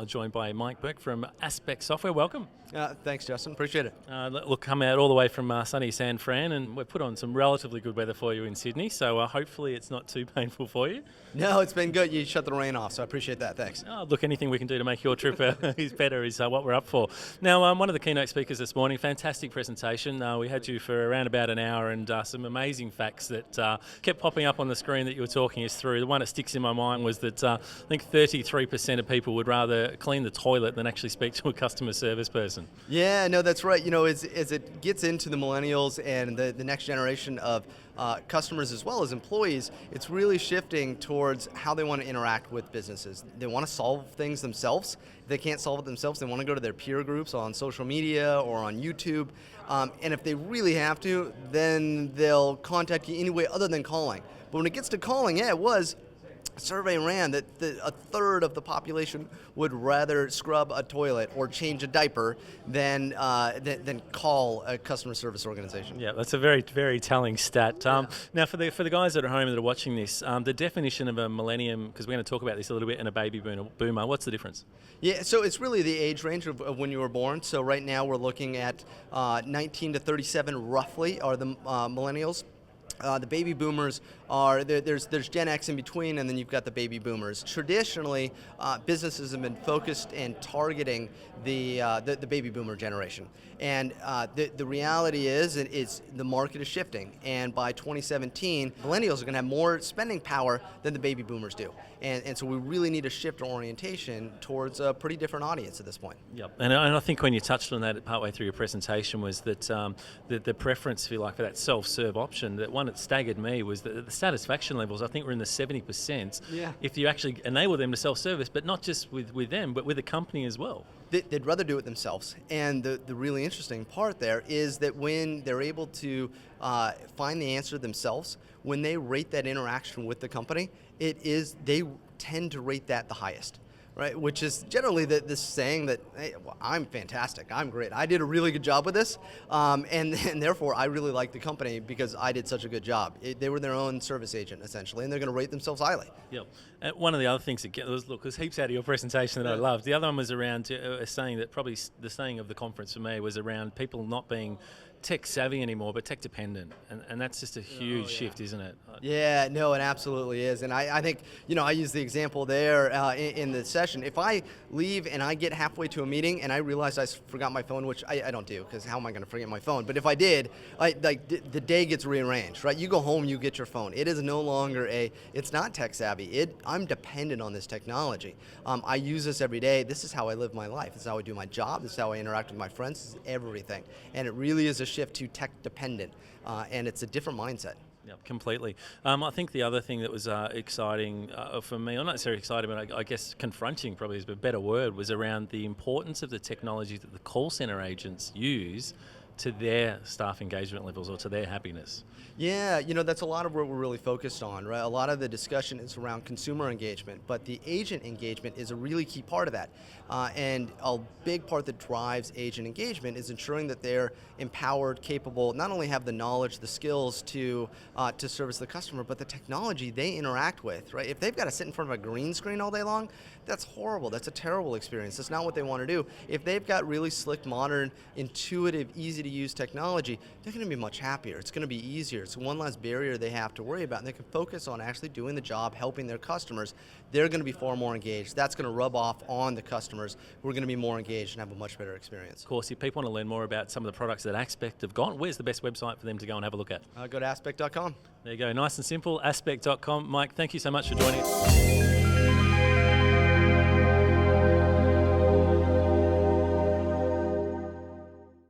joined by Mike Bourke from Aspect Software. Welcome. Thanks, Justin. Appreciate it. Look, come out all the way from sunny San Fran, and we've put on some relatively good weather for you in Sydney, so hopefully it's not too painful for you. No, it's been good. You shut the rain off, so I appreciate that. Thanks. Look, anything we can do to make your trip is better is what we're up for. Now, one of the keynote speakers this morning, fantastic presentation. We had you for around about an hour, and some amazing facts that kept popping up on the screen that you were talking us through. The one that sticks in my mind was that I think 33% of people would rather clean the toilet than actually speak to a customer service person. Yeah, no, that's right. You know, as it gets into the millennials and the next generation of customers as well as employees, it's really shifting towards how they want to interact with businesses. They want to solve things themselves. If they can't solve it themselves, they want to go to their peer groups on social media or on YouTube. And if they really have to, then they'll contact you anyway other than calling. But when it gets to calling, it was a survey ran that a third of the population would rather scrub a toilet or change a diaper than call a customer service organization. Yeah, that's a very, very telling stat. Now, for the guys that are home that are watching this, the definition of a millennium, because we're going to talk about this a little bit, and a baby boomer, what's the difference? Yeah, so it's really the age range of when you were born. So right now we're looking at 19 to 37 roughly are the millennials. The baby boomers are, there's Gen X in between, and then you've got the baby boomers. Traditionally, businesses have been focused and targeting the baby boomer generation. And the reality is the market is shifting. And by 2017, millennials are going to have more spending power than the baby boomers do. And so we really need to shift our orientation towards a pretty different audience at this point. Yep. And I think when you touched on that partway through your presentation was that the preference, if you like, for that self-serve option, that one that staggered me was that the satisfaction levels, I think, were in the 70%. Yeah. If you actually enable them to self-service, but not just with them, but with the company as well. They'd rather do it themselves. And the really interesting part there is that when they're able to find the answer themselves, when they rate that interaction with the company, they tend to rate that the highest. Right, which is generally this saying that, hey, well, I'm fantastic, I'm great, I did a really good job with this, and therefore I really like the company because I did such a good job. They were their own service agent, essentially, and they're going to rate themselves highly. Yep. One of the other things that there's heaps out of your presentation that I loved. The other one was around saying that probably the saying of the conference for me was around people not being tech savvy anymore, but tech dependent, and that's just a huge shift, isn't it? Yeah, no, it absolutely is, and I think, I use the example there in the session. If I leave and I get halfway to a meeting and I realize I forgot my phone, which I don't do, because how am I going to forget my phone? But if I did, the day gets rearranged, right? You go home, you get your phone. It is no longer it's not tech savvy. I'm dependent on this technology. I use this every day. This is how I live my life. This is how I do my job. This is how I interact with my friends. This is everything, and it really is a shift to tech dependent, and it's a different mindset. Yep, completely. I think the other thing that was exciting for me, or not necessarily exciting, but I guess confronting probably is a better word, was around the importance of the technology that the call center agents use to their staff engagement levels or to their happiness. Yeah, that's a lot of what we're really focused on, right? A lot of the discussion is around consumer engagement, but the agent engagement is a really key part of that. And a big part that drives agent engagement is ensuring that they're empowered, capable, not only have the knowledge, the skills to service the customer, but the technology they interact with, right? If they've got to sit in front of a green screen all day long, that's horrible. That's a terrible experience. That's not what they want to do. If they've got really slick, modern, intuitive, easy-to-use technology, they're going to be much happier. It's going to be easier. It's one less barrier they have to worry about, and they can focus on actually doing the job, helping their customers. They're going to be far more engaged. That's going to rub off on the customers who are going to be more engaged and have a much better experience. Of course, if people want to learn more about some of the products that Aspect have got, where's the best website for them to go and have a look at? Go to aspect.com. There you go. Nice and simple, aspect.com. Mike, thank you so much for joining us.